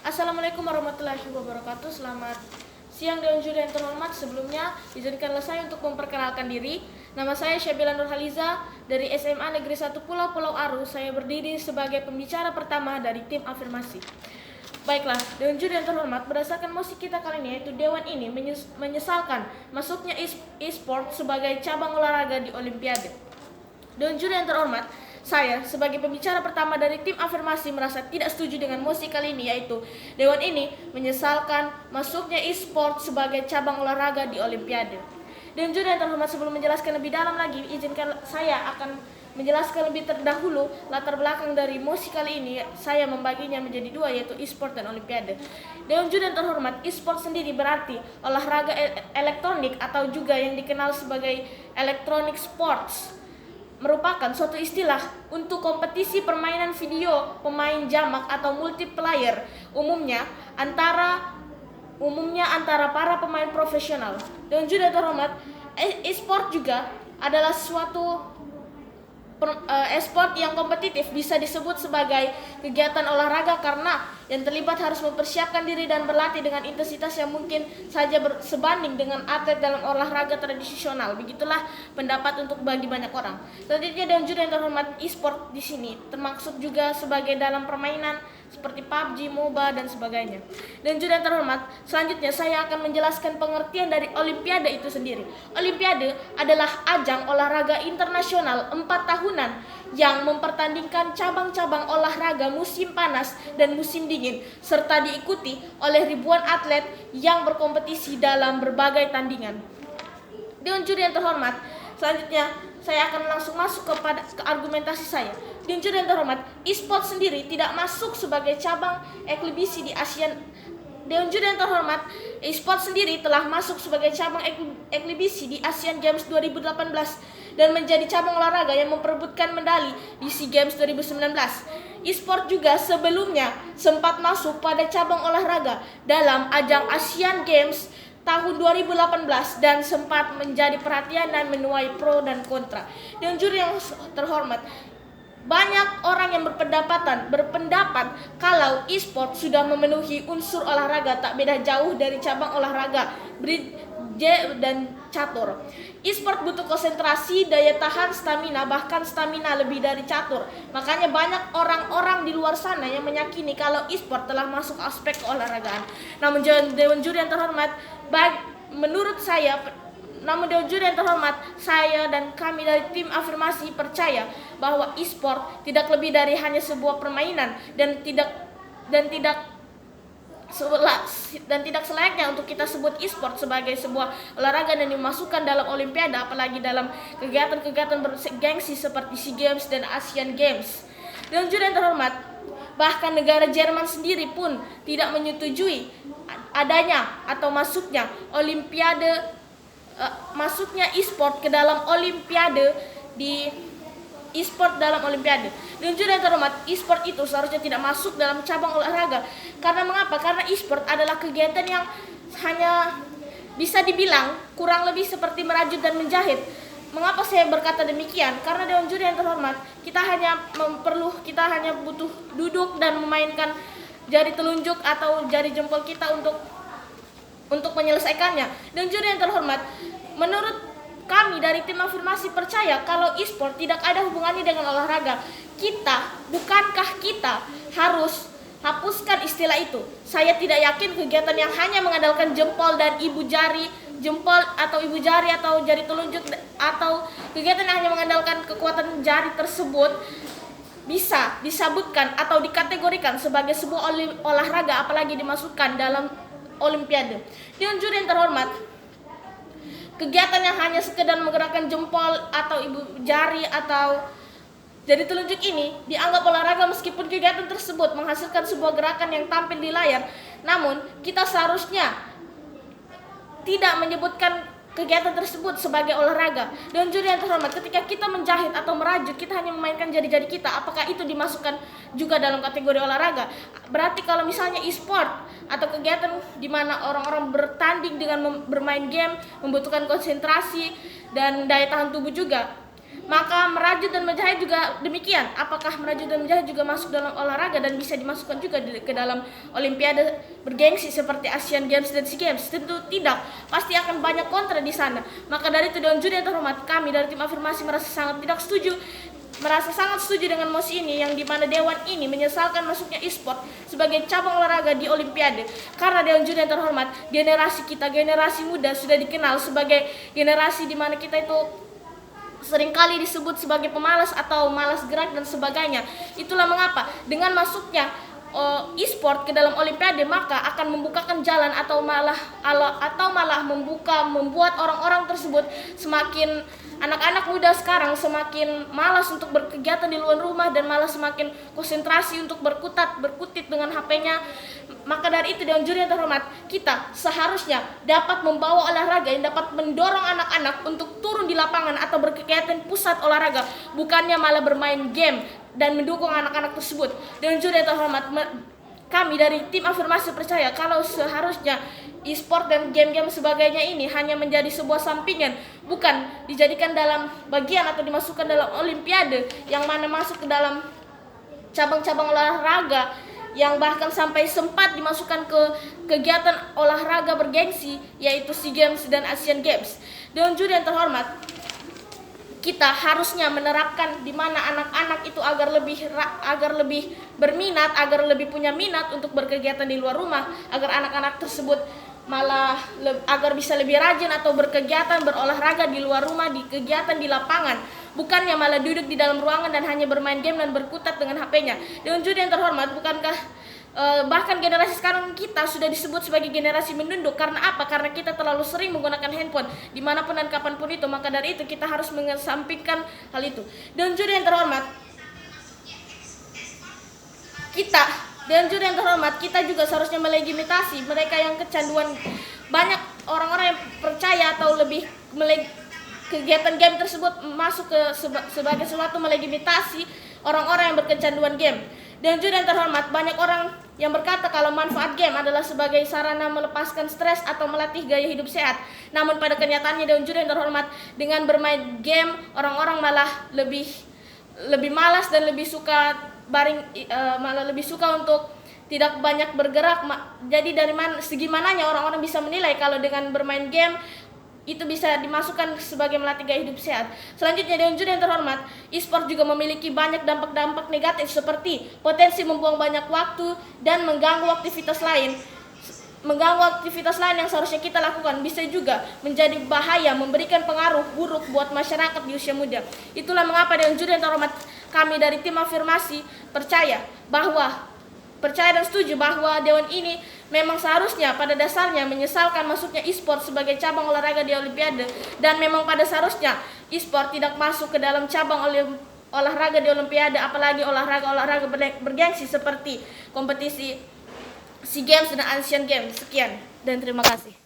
Assalamualaikum warahmatullahi wabarakatuh. Selamat siang Dewan Juri yang terhormat. Sebelumnya izinkanlah saya untuk memperkenalkan diri. Nama saya Syabila Nurhaliza dari SMA Negeri 1 Pulau Aru. Saya berdiri sebagai pembicara pertama dari tim afirmasi. Baiklah, Dewan Juri yang terhormat, berdasarkan musik kita kali ini, yaitu Dewan ini menyesalkan masuknya e-sport sebagai cabang olahraga di Olimpiade. Dewan Juri yang terhormat, saya sebagai pembicara pertama dari tim afirmasi merasa tidak setuju dengan musik kali ini, yaitu Dewan ini menyesalkan masuknya e-sport sebagai cabang olahraga di Olimpiade. Dewan Juri yang terhormat, sebelum menjelaskan lebih dalam lagi, izinkan saya akan menjelaskan lebih terdahulu latar belakang dari musik kali ini. Saya membaginya menjadi dua, yaitu e-sport dan Olimpiade. Dewan Juri yang terhormat, e-sport sendiri berarti olahraga elektronik atau juga yang dikenal sebagai electronic sports, merupakan suatu istilah untuk kompetisi permainan video pemain jamak atau multiplayer, umumnya antara para pemain profesional. Dan juga terhormat, e-sport juga adalah suatu e-sport yang kompetitif, bisa disebut sebagai kegiatan olahraga karena yang terlibat harus mempersiapkan diri dan berlatih dengan intensitas yang mungkin saja sebanding dengan atlet dalam olahraga tradisional. Begitulah pendapat untuk bagi banyak orang. Selanjutnya, dan juga yang terhormat, e-sport di sini termasuk juga sebagai dalam permainan seperti PUBG, MOBA, dan sebagainya. Dan juga yang terhormat, selanjutnya saya akan menjelaskan pengertian dari Olimpiade itu sendiri. Olimpiade adalah ajang olahraga internasional 4 tahunan yang mempertandingkan cabang-cabang olahraga musim panas dan musim dingin, serta diikuti oleh ribuan atlet yang berkompetisi dalam berbagai tandingan. Dewan Juri yang terhormat, selanjutnya saya akan langsung masuk ke argumentasi saya. Dewan Juri yang terhormat, e-sport sendiri tidak masuk sebagai cabang eksibisi di ASEAN. Dewan Juri yang terhormat, e-sport sendiri telah masuk sebagai cabang eksibisi di ASEAN Games 2018 dan menjadi cabang olahraga yang memperebutkan medali di SEA Games 2019. E-sport juga sebelumnya sempat masuk pada cabang olahraga dalam ajang ASEAN Games tahun 2018 dan sempat menjadi perhatian dan menuai pro dan kontra. Dewan Juri yang terhormat, banyak orang yang berpendapat kalau e-sport sudah memenuhi unsur olahraga, tak beda jauh dari cabang olahraga bridge dan catur. E-sport butuh konsentrasi, daya tahan, stamina, bahkan stamina lebih dari catur. Makanya banyak orang-orang di luar sana yang meyakini kalau e-sport telah masuk aspek keolahragaan. Namun Dewan Juri yang terhormat, Dewan Juri yang terhormat, saya dan kami dari tim afirmasi percaya bahwa e-sport tidak lebih dari hanya sebuah permainan dan tidak selayaknya untuk kita sebut e-sport sebagai sebuah olahraga dan dimasukkan dalam Olimpiade, apalagi dalam kegiatan-kegiatan bergengsi seperti SEA Games dan ASEAN Games. Dewan Juri yang terhormat, bahkan negara Jerman sendiri pun tidak menyetujui adanya atau masuknya e-sport ke dalam Olimpiade e-sport dalam Olimpiade. Dan juga yang terhormat, e-sport itu seharusnya tidak masuk dalam cabang olahraga. Karena mengapa? Karena e-sport adalah kegiatan yang hanya bisa dibilang kurang lebih seperti merajut dan menjahit. Mengapa saya berkata demikian? Karena Dewan Juri yang terhormat, kita hanya butuh duduk dan memainkan jari telunjuk atau jari jempol kita untuk menyelesaikannya. Dan Juri yang terhormat, menurut kami dari tim afirmasi percaya kalau e-sport tidak ada hubungannya dengan olahraga. Bukankah kita harus hapuskan istilah itu? Saya tidak yakin kegiatan yang hanya mengandalkan jempol atau jari telunjuk, atau kegiatan yang hanya mengandalkan kekuatan jari tersebut bisa disebutkan atau dikategorikan sebagai sebuah olahraga, apalagi dimasukkan dalam Olimpiade. Dewan Juri yang terhormat, kegiatan yang hanya sekedar menggerakkan jempol atau ibu jari atau jari telunjuk ini dianggap olahraga meskipun kegiatan tersebut menghasilkan sebuah gerakan yang tampil di layar. Namun kita seharusnya tidak menyebutkan kegiatan tersebut sebagai olahraga. Dan Juri yang terhormat, ketika kita menjahit atau merajut, kita hanya memainkan jari-jari kita. Apakah itu dimasukkan juga dalam kategori olahraga? Berarti kalau misalnya e-sport atau kegiatan di mana orang-orang bertanding dengan bermain game membutuhkan konsentrasi dan daya tahan tubuh juga, Maka merajut dan menjahit juga demikian. Apakah merajut dan menjahit juga masuk dalam olahraga dan bisa dimasukkan juga ke dalam olimpiade bergengsi seperti Asian Games dan SEA Games? Tentu tidak. Pasti akan banyak kontra di sana. Maka dari itu Dewan Juri yang terhormat, kami dari tim Afirmasi merasa sangat setuju dengan mosi ini, yang dimana Dewan ini menyesalkan masuknya e-sport sebagai cabang olahraga di Olimpiade. Karena Dewan Juri yang terhormat, generasi kita, generasi muda sudah dikenal sebagai generasi dimana kita itu seringkali disebut sebagai pemalas atau malas gerak dan sebagainya. Itulah mengapa dengan masuknya e-sport ke dalam Olimpiade maka akan membukakan jalan atau malah membuat orang-orang tersebut semakin, anak-anak muda sekarang semakin malas untuk berkegiatan di luar rumah dan malah semakin konsentrasi untuk berkutit dengan HP-nya. Maka dari itu Dewan Juri yang terhormat, kita seharusnya dapat membawa olahraga yang dapat mendorong anak-anak untuk turun di lapangan atau berkegiatan pusat olahraga, bukannya malah bermain game dan mendukung anak-anak tersebut. Dewan Juri yang terhormat, kami dari tim Afirmasi percaya kalau seharusnya e-sport dan game-game sebagainya ini hanya menjadi sebuah sampingan, bukan dijadikan dalam bagian atau dimasukkan dalam Olimpiade, yang mana masuk ke dalam cabang-cabang olahraga yang bahkan sampai sempat dimasukkan ke kegiatan olahraga bergengsi, yaitu SEA Games dan Asian Games. Dewan Juri yang terhormat, kita harusnya menerapkan di mana anak-anak itu agar lebih berminat, agar lebih punya minat untuk berkegiatan di luar rumah, agar anak-anak tersebut agar bisa lebih rajin atau berkegiatan berolahraga di luar rumah, di kegiatan di lapangan, bukannya malah duduk di dalam ruangan dan hanya bermain game dan berkutat dengan HP-nya. Dewan Juri yang terhormat, bukankah bahkan generasi sekarang kita sudah disebut sebagai generasi menunduk? Karena apa? Karena kita terlalu sering menggunakan handphone dimanapun dan kapanpun itu. Maka dari itu kita harus mengesampingkan hal itu. Dewan Juri yang terhormat, kita juga seharusnya melegitimasi mereka yang kecanduan. Banyak orang-orang yang percaya atau lebih kegiatan game tersebut masuk sebagai sesuatu melegitimasi orang-orang yang berkecanduan game. Dan juga yang terhormat, banyak orang yang berkata kalau manfaat game adalah sebagai sarana melepaskan stres atau melatih gaya hidup sehat. Namun pada kenyataannya Dewan Juri yang terhormat, dengan bermain game orang-orang malah lebih malas dan lebih suka malah lebih suka untuk tidak banyak bergerak. Jadi dari segi mananya orang-orang bisa menilai kalau dengan bermain game itu bisa dimasukkan sebagai melatih gaya hidup sehat. Selanjutnya Dewan Juri yang terhormat, e-sport juga memiliki banyak dampak-dampak negatif seperti potensi membuang banyak waktu dan mengganggu aktivitas lain yang seharusnya kita lakukan. Bisa juga menjadi bahaya, memberikan pengaruh buruk buat masyarakat di usia muda. Itulah mengapa Dewan Juri yang terhormat, kami dari tim Afirmasi percaya dan setuju bahwa Dewan ini memang seharusnya pada dasarnya menyesalkan masuknya e-sport sebagai cabang olahraga di Olimpiade, dan memang pada seharusnya e-sport tidak masuk ke dalam cabang olahraga di Olimpiade, apalagi olahraga bergengsi seperti kompetisi SEA Games dan Asian Games. Sekian dan terima kasih.